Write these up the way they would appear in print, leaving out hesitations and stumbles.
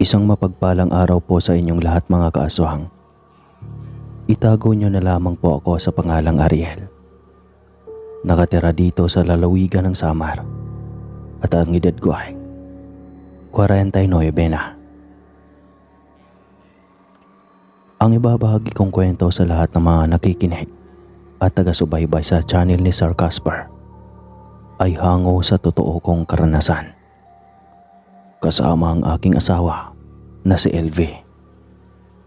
Isang mapagpalang araw po sa inyong lahat mga kaaswang. Itago niyo na lamang po ako sa pangalang Ariel. Nakatira dito sa lalawigan ng Samar at ang edad ko ay 49 na. Ang ibabahagi kong kwento sa lahat ng mga nakikinig at taga-subaybay sa channel ni Sir Casper ay hango sa totoo kong karanasan. Kasama ang aking asawa na si LV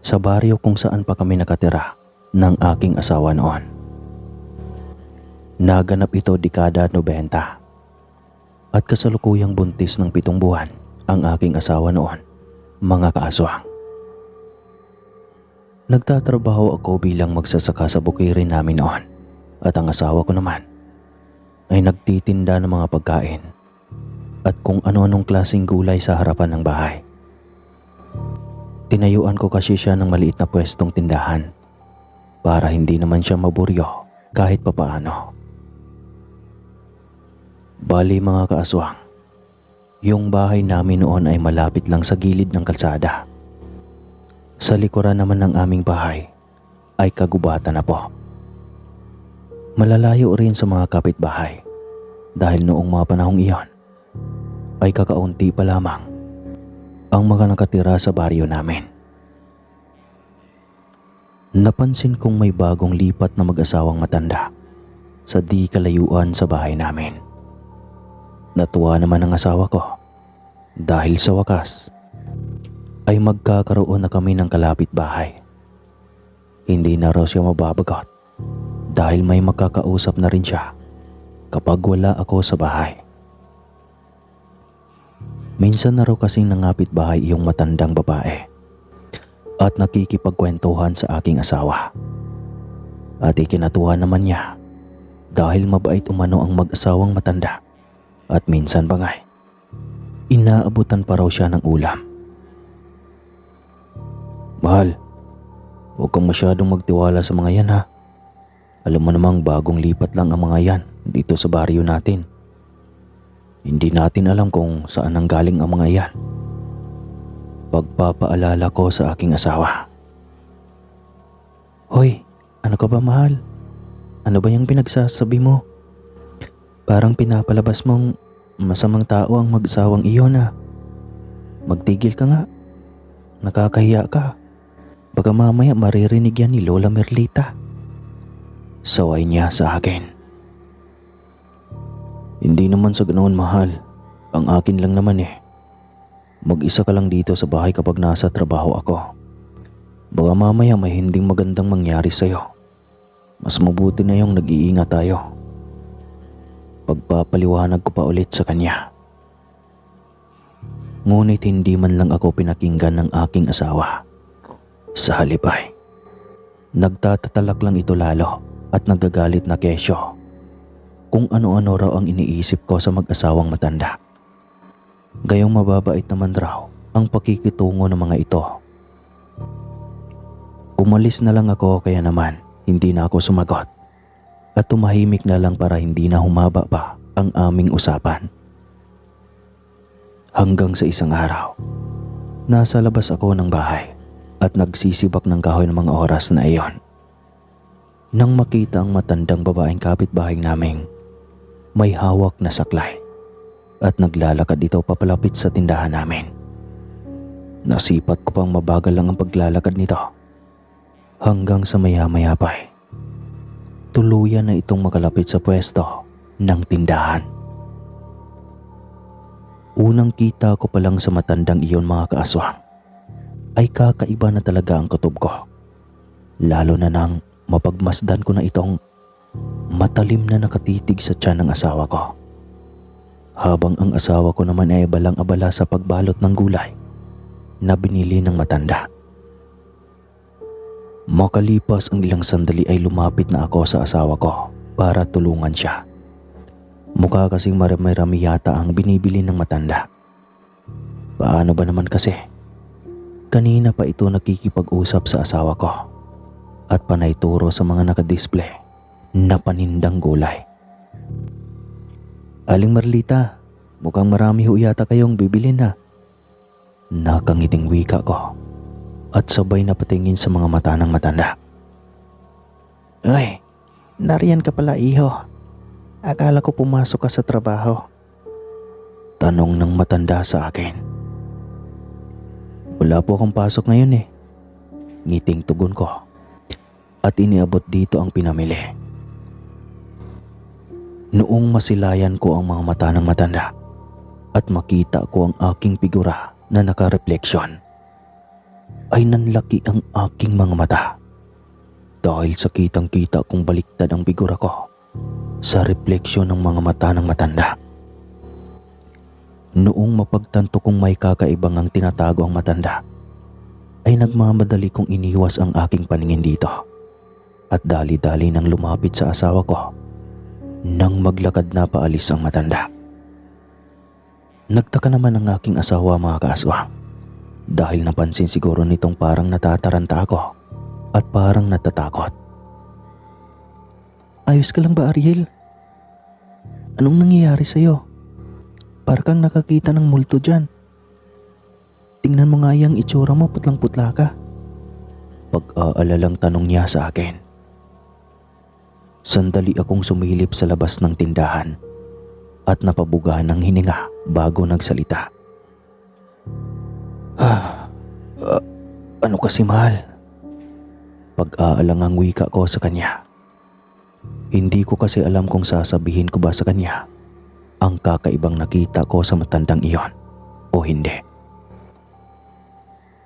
sa baryo kung saan pa kami nakatira ng aking asawa noon. Naganap ito dekada 90 at kasalukuyang buntis ng 7 buwan ang aking asawa noon, mga kaaswang. Nagtatrabaho ako bilang magsasaka sa bukirin namin noon at ang asawa ko naman ay nagtitinda ng mga pagkain at kung ano-anong klaseng gulay sa harapan ng bahay. Tinayuan ko kasi siya ng maliit na pwestong tindahan para hindi naman siya maburyo kahit papaano. Bali mga kaaswang, yung bahay namin noon ay malapit lang sa gilid ng kalsada. Sa likuran naman ng aming bahay ay kagubatan na po. Malalayo rin sa mga kapitbahay dahil noong mga panahong iyon ay kakaunti pa lamang ang mga nakatira sa baryo namin. Napansin kong may bagong lipat na mag-asawang matanda sa di kalayuan sa bahay namin. Natuwa naman ang asawa ko dahil sa wakas ay magkakaroon na kami ng kalapit bahay. Hindi na raw siya mababagot dahil may makakausap na rin siya kapag wala ako sa bahay. Minsan na raw kasing nangapit bahay iyong matandang babae at nakikipagkwentuhan sa aking asawa. At ikinatuwa naman niya dahil mabait umano ang mag-asawang matanda at minsan pa nga'y inaabutan pa raw siya ng ulam. Mahal, huwag kang masyadong magtiwala sa mga yan ha. Alam mo namang bagong lipat lang ang mga yan dito sa baryo natin. Hindi natin alam kung saan ang galing ang mga yan. Pagpapaalala ko sa aking asawa. Hoy, ano ka ba mahal? Ano ba yung pinagsasabi mo? Parang pinapalabas mong masamang tao ang mag-asawang iyon ha. Magtigil ka nga. Nakakahiya ka. Baka mamaya maririnig yan ni Lola Merlita. Saway niya sa akin. Hindi naman sa ganoon mahal. Ang akin lang naman mag-isa ka lang dito sa bahay kapag nasa trabaho ako. Baka mamaya may hinding magandang mangyari sa'yo. Mas mabuti na yung nag-iingat tayo. Pagpapaliwanag ko pa ulit sa kanya. Ngunit hindi man lang ako pinakinggan ng aking asawa. Sa halip ay nagtatatalak lang ito lalo at nagagalit na kesyo kung ano-ano raw ang iniisip ko sa mag-asawang matanda. Gayong mababait naman raw ang pakikitungo ng mga ito. Umalis na lang ako kaya naman hindi na ako sumagot at tumahimik na lang para hindi na humaba pa ang aming usapan. Hanggang sa isang araw, nasa labas ako ng bahay at nagsisibak ng kahoy ng mga oras na iyon. Nang makita ang matandang babaeng kapitbahay naming may hawak na saklay at naglalakad ito papalapit sa tindahan namin. Nasipat ko pang mabagal lang ang paglalakad nito hanggang sa maya-maya pa tuluyan na itong makalapit sa pwesto ng tindahan. Unang kita ko pa lang sa matandang iyon mga kaaswang ay kakaiba na talaga ang kutob ko. Lalo na nang mapagmasdan ko na itong matalim na nakatitig sa tiyan ng asawa ko. Habang ang asawa ko naman ay balang-abala sa pagbalot ng gulay na binili ng matanda. Makalipas ang ilang sandali ay lumapit na ako sa asawa ko para tulungan siya. Mukha kasing marami-rami yata ang binibili ng matanda. Paano ba naman kasi? Kanina pa ito nakikipag-usap sa asawa ko at panay turo sa mga nakadisplay na panindang gulay. Aling Marlita, mukhang marami ho yata kayong bibilin ha. Nakangiting wika ko at sabay na patingin sa mga mata ng matanda. Ay, nariyan ka pala iho. Akala ko pumasok ka sa trabaho. Tanong ng matanda sa akin. Wala po akong pasok ngayon eh. Ngiting tugon ko. At iniabot dito ang pinamili. Noong masilayan ko ang mga mata ng matanda at makita ko ang aking figura na nakarefleksyon, ay nanlaki ang aking mga mata dahil sa kitang-kita kong baliktad ang figura ko sa refleksyon ng mga mata ng matanda. Noong mapagtanto kong may kakaibang ang tinatago ang matanda, ay nagmamadali kong iniwas ang aking paningin dito at dali-dali nang lumapit sa asawa ko nang maglakad na paalis ang matanda. Nagtaka naman ang aking asawa, mga kaaswang, dahil napansin siguro nitong parang natataranta ako at parang natatakot. Ayos ka lang ba, Ariel? Anong nangyayari sa'yo? Parang kang nakakita ng multo dyan. Tingnan mo nga yung itsura mo, putlang-putla ka. Pag-aalalang tanong niya sa akin. Sandali akong sumilip sa labas ng tindahan at napabugahan ng hininga bago nagsalita. Ano kasi, mahal? Pag-aalangang wika ko sa kanya. Hindi ko kasi alam kung sasabihin ko ba sa kanya ang kakaibang nakita ko sa matandang iyon o hindi.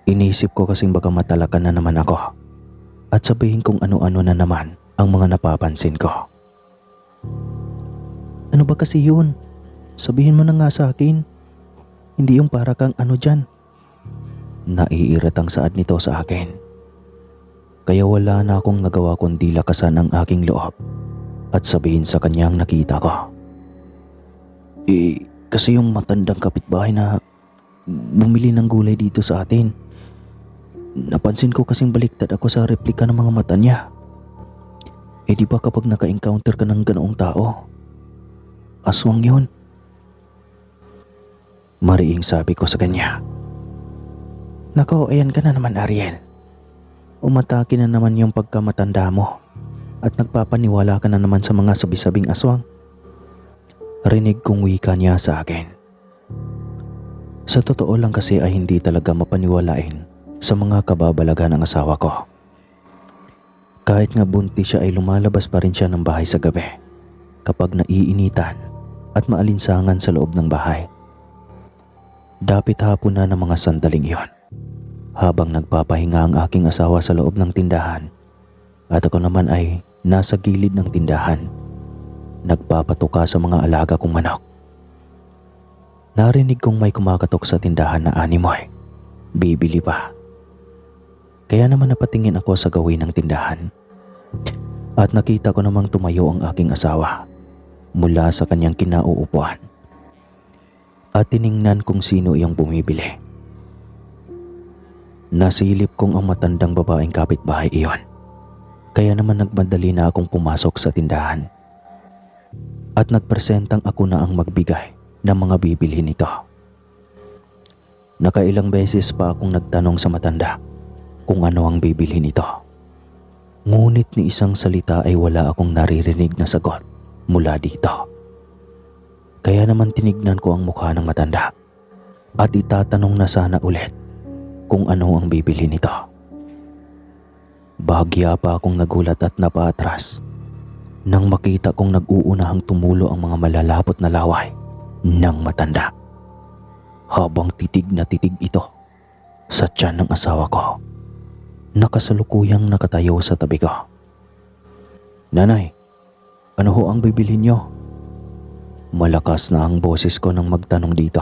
Inisip ko kasing baka matalakan na naman ako at sabihin kong ano-ano na naman ang mga napapansin ko. Ano ba kasi yun? Sabihin mo na nga sa akin. Hindi yung para kang ano dyan. Naiirat ang saad nito sa akin. Kaya wala na akong nagawa kundi lakasan ang aking loob at sabihin sa kanyang nakita ko. Kasi yung matandang kapitbahay na bumili ng gulay dito sa atin. Napansin ko kasing baliktad ako sa replika ng mga mata niya. Di ba kapag naka-encounter ka ng ganoong tao, aswang yun? Mariing sabi ko sa kanya. Nako, ayan ka na naman, Ariel. Umatake na naman yung pagkamatanda mo at nagpapaniwala ka na naman sa mga sabi-sabing aswang. Rinig kong wika niya sa akin. Sa totoo lang kasi ay hindi talaga mapaniwalain sa mga kababalagan ng asawa ko. Kahit nga buntis siya ay lumalabas pa rin siya ng bahay sa gabi kapag naiinitan at maalinsangan sa loob ng bahay. Dapit hapon na ng mga sandaling iyon habang nagpapahinga ang aking asawa sa loob ng tindahan at ako naman ay nasa gilid ng tindahan nagpapatuka sa mga alaga kong manok. Narinig kong may kumakatok sa tindahan na animoy. Bibili pa. Kaya naman napatingin ako sa gawin ng tindahan at nakita ko namang tumayo ang aking asawa mula sa kanyang kinauupuan at tiningnan kung sino iyong bumibili. Nasilip kong ang matandang babaeng kapitbahay iyon, kaya naman nagmadali na akong pumasok sa tindahan at nagpresentang ako na ang magbigay ng mga bibilhin nito. Nakailang beses pa akong nagtanong sa matanda kung ano ang bibilhin nito. Ngunit ni isang salita ay wala akong naririnig na sagot mula dito. Kaya naman tinignan ko ang mukha ng matanda at itatanong na sana ulit kung ano ang bibilhin nito. Bahagya pa akong nagulat at napaatras nang makita kong nag-uunahang tumulo ang mga malalapot na laway ng matanda. Habang titig na titig ito sa tiyan ng asawa ko, nakasalukuyang nakatayo sa tabi ko. Nanay, ano ho ang bibilhin niyo? Malakas na ang boses ko nang magtanong dito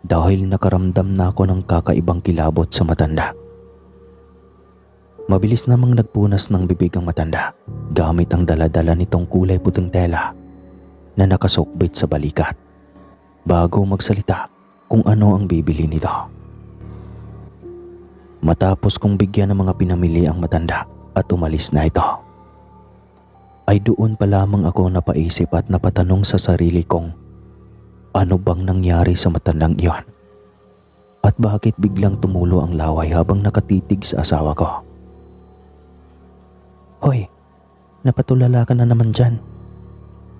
dahil nakaramdam na ako ng kakaibang kilabot sa matanda. Mabilis namang nagpunas ng bibig ang matanda gamit ang dala-dala nitong kulay puting tela na nakasukbit sa balikat bago magsalita kung ano ang bibili nito. Matapos kong bigyan ng mga pinamili ang matanda at umalis na ito, ay doon pa lamang ako napaisip at napatanong sa sarili kong ano bang nangyari sa matandang iyon At bakit biglang tumulo ang laway habang nakatitig sa asawa ko? "Hoy, napatulala ka na naman dyan."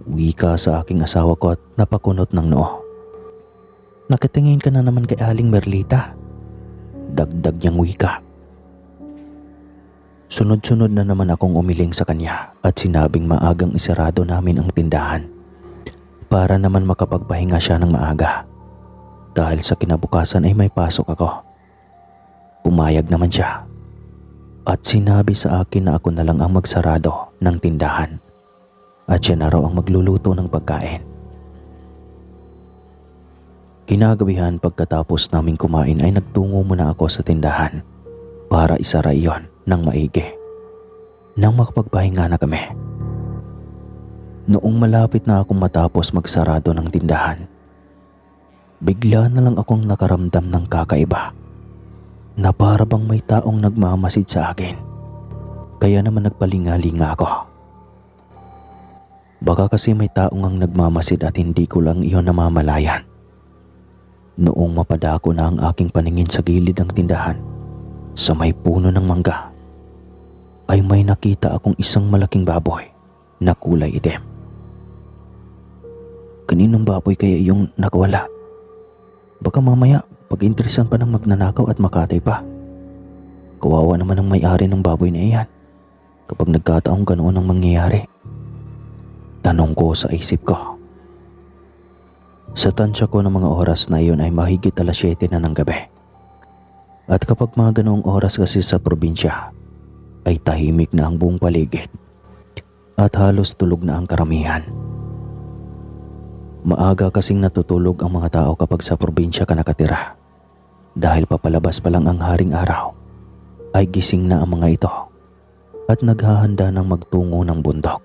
Wika sa aking asawa ko at napakunot ng noo. "Nakatingin ka na naman kay Aling Merlita." Dagdag niyang wika. Sunod-sunod na naman akong umiling sa kanya at sinabing maagang isarado namin ang tindahan para naman makapagpahinga siya ng maaga dahil sa kinabukasan ay may pasok ako. Pumayag naman siya at sinabi sa akin na ako na lang ang magsarado ng tindahan at siya na raw ang magluluto ng pagkain. Kinagabihan pagkatapos naming kumain ay nagtungo muna ako sa tindahan para isara iyon ng maigi nang makapagpahinga na kami. Noong malapit na akong matapos magsarado ng tindahan, bigla na lang akong nakaramdam ng kakaiba na para bang may taong nagmamasid sa akin. Kaya naman nagpalingalinga ako. Baka kasi may taong ang nagmamasid at hindi ko lang iyon namamalayan. Noong mapadako na ang aking paningin sa gilid ng tindahan, sa may puno ng mangga, ay may nakita akong isang malaking baboy na kulay itim. Kaninong baboy kaya yung nakawala? Baka mamaya pag-interesan pa ng magnanakaw at makatay pa. Kawawa naman ang may-ari ng baboy na iyan kapag nagkataong ganoon ang mangyayari. Tanong ko sa isip ko. Sa tansya ko ng mga oras na iyon ay mahigit 7:00 na ng gabi. At kapag mga ganoong oras kasi sa probinsya, ay tahimik na ang buong paligid at halos tulog na ang karamihan. Maaga kasing natutulog ang mga tao kapag sa probinsya ka nakatira. Dahil papalabas pa lang ang haring araw, ay gising na ang mga ito at naghahanda ng magtungo ng bundok.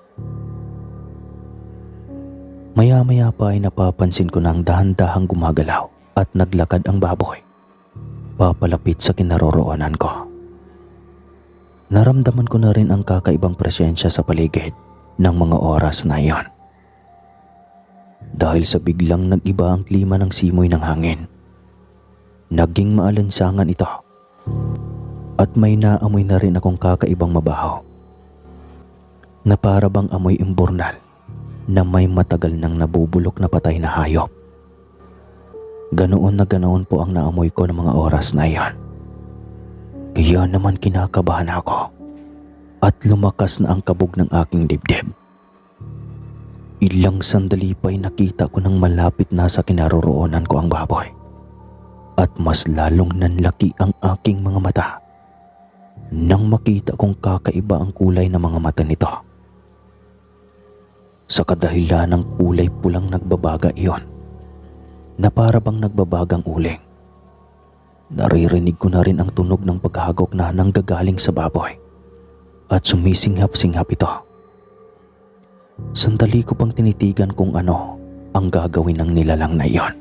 Maya-maya pa ay napapansin ko na ang dahan-dahang gumagalaw at naglakad ang baboy papalapit sa kinaroroonan ko. Naramdaman ko na rin ang kakaibang presensya sa paligid ng mga oras na iyon. Dahil sa biglang nag-iba ang klima ng simoy ng hangin, naging maalansangan ito at may naamoy na rin akong kakaibang mabaho na para bang amoy imburnal na may matagal nang nabubulok na patay na hayop. Ganoon na ganoon po ang naamoy ko ng mga oras na iyon. Kaya naman kinakabahan ako at lumakas na ang kabog ng aking dibdib. Ilang sandali pa'y nakita ko nang malapit na sa kinaroroonan ko ang baboy at mas lalong nanlaki ang aking mga mata nang makita kong kakaiba ang kulay ng mga mata nito. Sa kadahilan ng kulay pulang nagbabaga iyon na para bang nagbabagang uling. Naririnig ko na rin ang tunog ng paghagok na nanggagaling sa baboy at sumisinghap-singhap ito. Sandali ko pang tinitigan kung ano ang gagawin ng nilalang na iyon.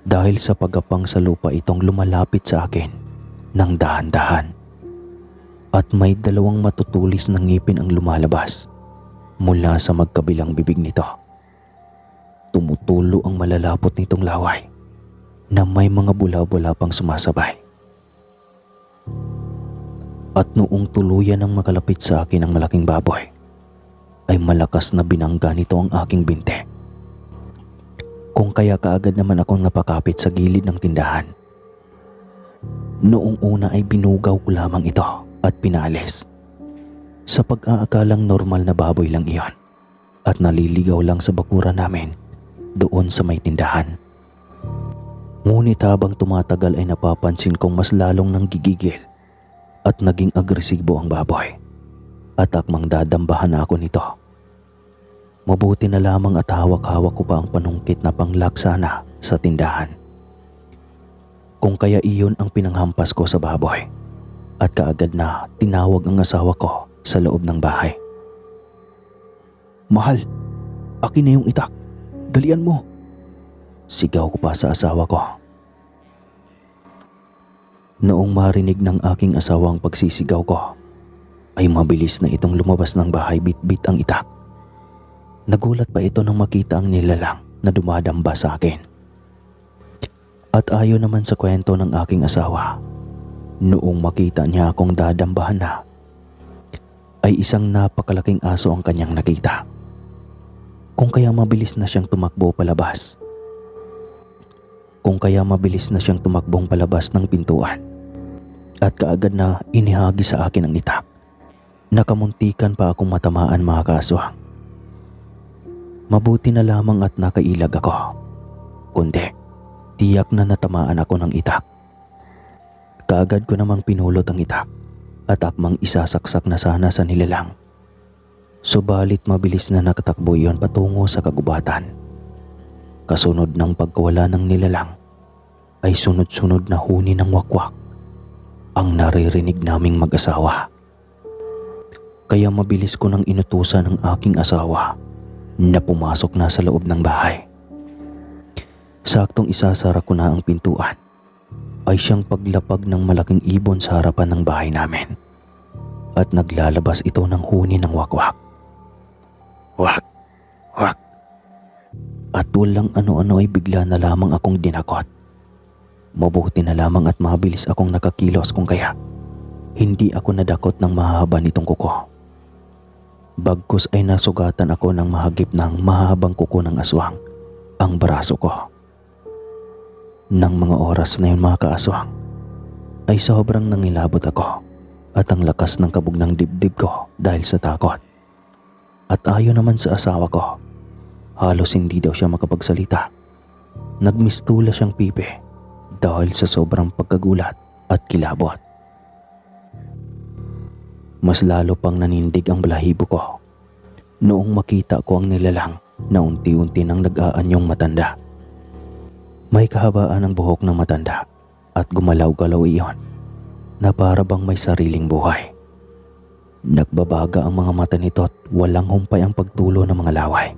Dahil sa pagapang sa lupa itong lumalapit sa akin ng dahan-dahan. At may 2 matutulis na ngipin ang lumalabas mula sa magkabilang bibig nito. Tumutulo ang malalapot nitong laway na may mga bula-bula pang sumasabay. At noong tuluyan ng makalapit sa akin ang malaking baboy, ay malakas na binangga nito ang aking binte. Kung kaya kaagad naman akong napakapit sa gilid ng tindahan. Noong una ay binugaw ko lamang ito at pinalis. Sa pag-aakalang normal na baboy lang iyon at naliligaw lang sa bakuran namin doon sa may tindahan. Ngunit habang tumatagal ay napapansin kong mas lalong nanggigigil at naging agresibo ang baboy at akmang dadambahan ako nito. Mabuti na lamang at hawak-hawak ko pa ang panungkit na panglaksana sa tindahan. Kung kaya iyon ang pinanghampas ko sa baboy at kaagad na tinawag ang asawa ko sa loob ng bahay. "Mahal, akin na yung itak. Dalian mo." Sigaw ko pa sa asawa ko. Noong marinig ng aking asawa ang pagsisigaw ko, ay mabilis na itong lumabas ng bahay bit-bit ang itak. Nagulat pa ito nang makita ang nilalang na dumadamba sa akin. At ayon naman sa kwento ng aking asawa, noong makita niya akong dadambahan na, ay isang napakalaking aso ang kanyang nakita. Kung kaya mabilis na siyang tumakbong palabas ng pintuan, at kaagad na inihagi sa akin ang itak. Nakamuntikan pa akong matamaan, mga kaaswang. Mabuti na lamang at nakailag ako, kundi tiyak na natamaan ako ng itak. Kaagad ko namang pinulot ang itak at akmang isasaksak na sana sa nilalang. Subalit mabilis na nakatakbo iyon patungo sa kagubatan. Kasunod ng pagkawala ng nilalang ay sunod-sunod na huni ng wakwak ang naririnig naming mag-asawa. Kaya mabilis ko nang inutusan ng aking asawa na pumasok na sa loob ng bahay. Saktong isasara ko na ang pintuan ay siyang paglapag ng malaking ibon sa harapan ng bahay namin, at naglalabas ito ng huni ng wakwak. Wak! Wak! At walang ano-ano ay bigla na lamang akong dinakot. Mabuti na lamang at mabilis akong nakakilos, kung kaya hindi ako nadakot ng mahaba nitong kuko. Bagkus ay nasugatan ako ng mahagip ng mahabang kuko ng aswang ang braso ko. Nang mga oras na yun, mga kaaswang, ay sobrang nangilabot ako at ang lakas ng kabog ng dibdib ko dahil sa takot. At ayon naman sa asawa ko, halos hindi daw siya makapagsalita. Nagmistula siyang pipi dahil sa sobrang pagkagulat at kilabot. Mas lalo pang nanindig ang balahibo ko noong makita ko ang nilalang na unti-unti nang nag-aanyong matanda. May kahabaan ang buhok ng matanda at gumalaw-galaw iyon na para bang may sariling buhay. Nagbabaga ang mga mata nito at walang humpay ang pagtulo ng mga laway.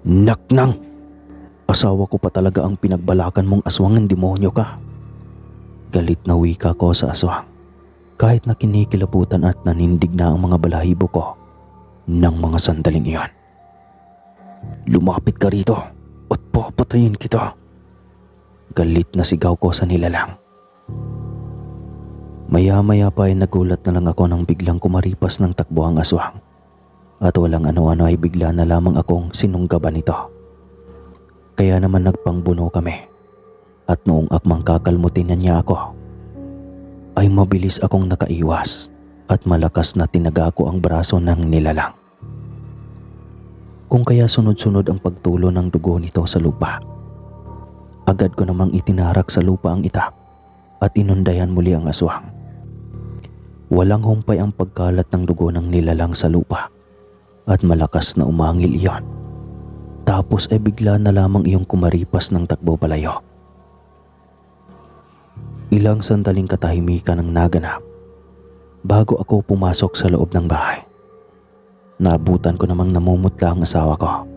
Naknang! Asawa ko pa talaga ang pinagbalakan mong aswang, ng demonyo ka. Galit na wika ko sa aswang, kahit na kinikilabutan at nanindig na ang mga balahibo ko ng mga sandaling iyon. Lumapit ka rito at papatayin kita. Galit na sigaw ko sa nilalang. Maya-maya pa ay nagulat na lang ako nang biglang kumaripas ng takbo ang aswang, at walang ano-ano ay bigla na lamang akong sinunggaban nito. Kaya naman nagpangbuno kami, at noong akmang kakalmutin niya ako, ay mabilis akong nakaiwas at malakas na tinaga ko ang braso ng nilalang. Kung kaya sunod-sunod ang pagtulo ng dugo nito sa lupa. Agad ko namang itinarak sa lupa ang itak at inundayan muli ang aswang. Walang humpay ang pagkalat ng dugo ng nilalang sa lupa at malakas na umangil iyon. Tapos ay bigla na lamang iyong kumaripas ng takbo palayo. Ilang sandaling katahimikan ang naganap bago ako pumasok sa loob ng bahay. Naabutan ko namang namumutla ang asawa ko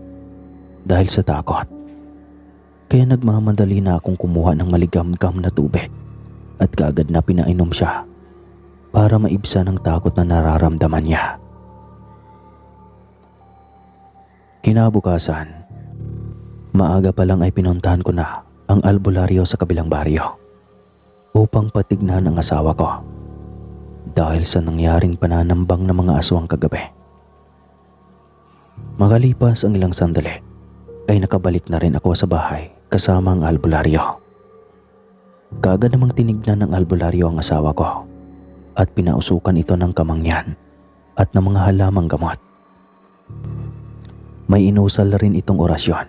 dahil sa takot. Kaya nagmamadali na akong kumuha ng maligamgam na tubig at kaagad na pinainom siya para maibsan ang takot na nararamdaman niya. Kinabukasan, maaga pa lang ay pinuntahan ko na ang albularyo sa kabilang baryo upang patignan ang asawa ko dahil sa nangyaring pananambang ng mga aswang kagabi. Makalipas ang ilang sandali ay nakabalik na rin ako sa bahay kasama ang albularyo. Kaagad namang tinignan ng albularyo ang asawa ko at pinausukan ito ng kamangyan at ng mga halamang gamot. May inusal rin itong orasyon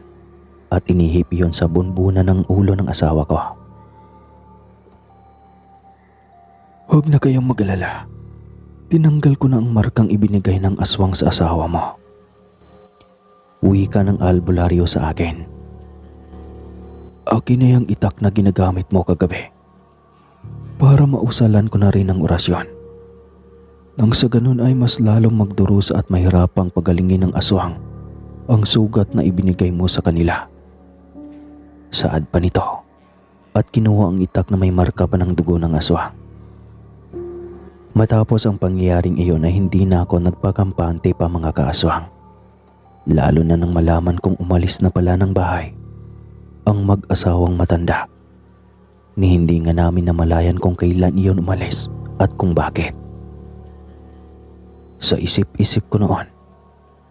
at inihip iyon sa bunbunan ng ulo ng asawa ko. Huwag na kayong mag-alala. Tinanggal ko na ang markang ibinigay ng aswang sa asawa mo. Wika ng albularyo sa akin. Akin na yung itak na ginagamit mo kagabi para mausalan ko na rin ang orasyon. Nang sa ganun ay mas lalong magdurusa at mahirapang pagalingin ng aswang ang sugat na ibinigay mo sa kanila. Saad pa nito at kinuha ang itak na may marka pa ng dugo ng aswang. Matapos ang pangyayaring iyon ay hindi na ako nagpakampante pa, mga kaaswang. Lalo na nang malaman kong umalis na pala ng bahay ang mag-asawang matanda. Ni hindi nga namin namalayan kung kailan iyon umalis at kung bakit. Sa isip-isip ko noon,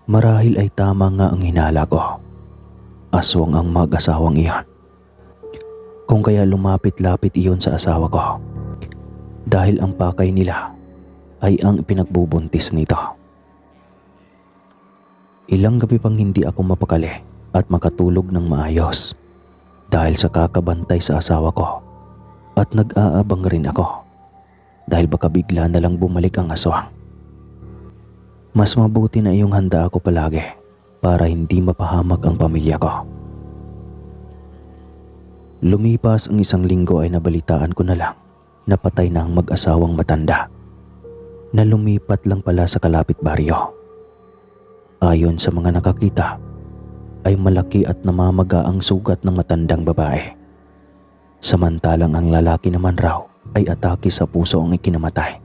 marahil ay tama nga ang hinala ko. Aswang ang mag-asawang iyon. Kung kaya lumapit-lapit iyon sa asawa ko. Dahil ang pakay nila ay ang pinagbubuntis nito. Ilang gabi pang hindi ako mapakali at makatulog ng maayos dahil sa kakabantay sa asawa ko, at nag-aabang rin ako dahil baka bigla na lang bumalik ang aswang. Mas mabuti na iyong handa ako palagi para hindi mapahamak ang pamilya ko. Lumipas ang 1 linggo ay nabalitaan ko na lang na patay na ang mag-asawang matanda na lumipat lang pala sa kalapit baryo. Ayon sa mga nakakita, ay malaki at namamaga ang sugat ng matandang babae. Samantalang ang lalaki naman raw ay atake sa puso ang ikinamatay.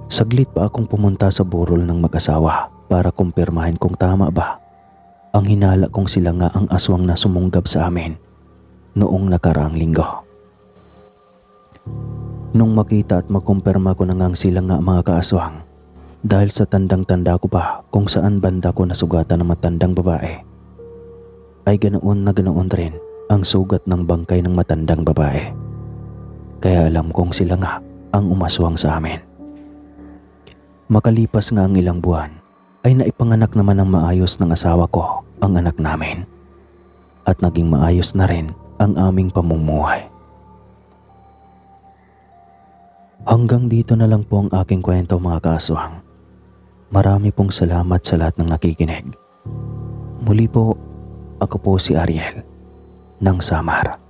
Saglit pa akong pumunta sa burol ng mag-asawa para kumpirmahin kung tama ba ang hinala kong sila nga ang aswang na sumunggab sa amin noong nakaraang linggo. Nung makita at makumpirma ko na ngang sila nga mga kaaswang, dahil sa tandang-tanda ko pa kung saan banda ko nasugatan ng matandang babae, ay ganoon na ganoon rin ang sugat ng bangkay ng matandang babae. Kaya alam kong sila nga ang umaswang sa amin. Makalipas nga ang ilang buwan, ay naipanganak naman ng maayos ng asawa ko ang anak namin. At naging maayos na rin ang aming pamumuhay. Hanggang dito na lang po ang aking kwento mga kaaswang. Marami pong salamat sa lahat ng nakikinig. Muli po, ako po si Ariel ng Samar.